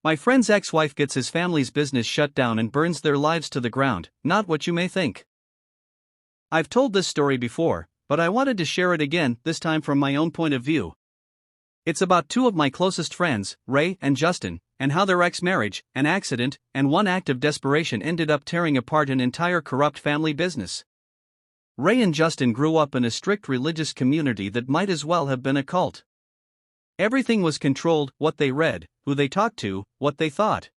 My friend's ex-wife gets his family's business shut down and burns their lives to the ground, not what you may think. I've told this story before, but I wanted to share it again, this time from my own point of view. It's about two of my closest friends, Ray and Justin, and how their ex-marriage, an accident, and one act of desperation ended up tearing apart an entire corrupt family business. Ray and Justin grew up in a strict religious community that might as well have been a cult. Everything was controlled: what they read, who they talked to, what they thought.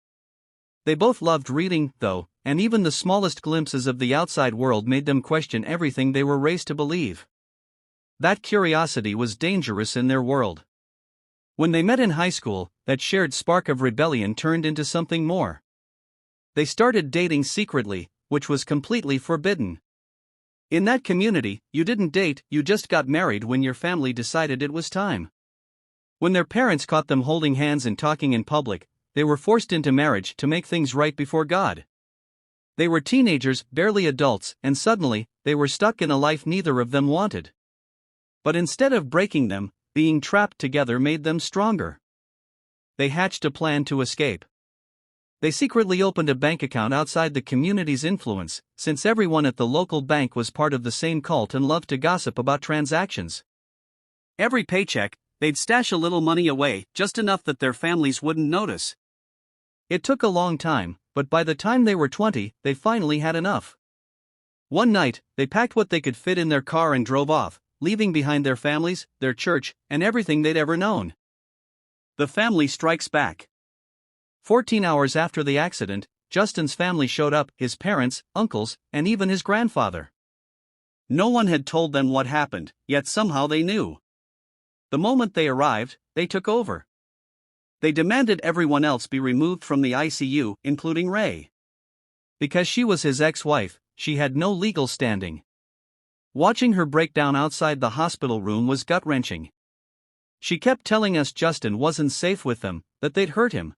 They both loved reading, though, and even the smallest glimpses of the outside world made them question everything they were raised to believe. That curiosity was dangerous in their world. When they met in high school, that shared spark of rebellion turned into something more. They started dating secretly, which was completely forbidden. In that community, you didn't date, you just got married when your family decided it was time. When their parents caught them holding hands and talking in public, they were forced into marriage to make things right before God. They were teenagers, barely adults, and suddenly, they were stuck in a life neither of them wanted. But instead of breaking them, being trapped together made them stronger. They hatched a plan to escape. They secretly opened a bank account outside the community's influence, since everyone at the local bank was part of the same cult and loved to gossip about transactions. Every paycheck, they'd stash a little money away, just enough that their families wouldn't notice. It took a long time, but by the time they were 20, they finally had enough. One night, they packed what they could fit in their car and drove off, leaving behind their families, their church, and everything they'd ever known. The family strikes back. 14 hours after the accident, Justin's family showed up: his parents, uncles, and even his grandfather. No one had told them what happened, yet somehow they knew. The moment they arrived, they took over. They demanded everyone else be removed from the ICU, including Ray. Because she was his ex-wife, she had no legal standing. Watching her break down outside the hospital room was gut-wrenching. She kept telling us Justin wasn't safe with them, that they'd hurt him.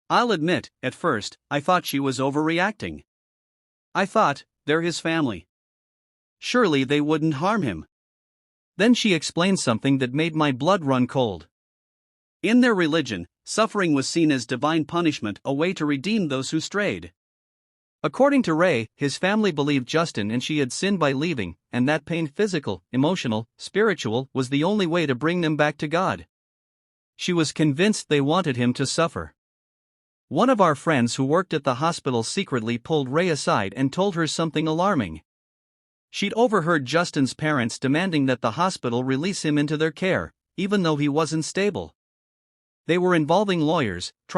I'll admit, at first, I thought she was overreacting. I thought, they're his family. Surely they wouldn't harm him. Then she explained something that made my blood run cold. In their religion, suffering was seen as divine punishment, a way to redeem those who strayed. According to Ray, his family believed Justin and she had sinned by leaving, and that pain, physical, emotional, spiritual, was the only way to bring them back to God. She was convinced they wanted him to suffer. One of our friends who worked at the hospital secretly pulled Ray aside and told her something alarming. She'd overheard Justin's parents demanding that the hospital release him into their care, even though he wasn't stable. They were involving lawyers, trying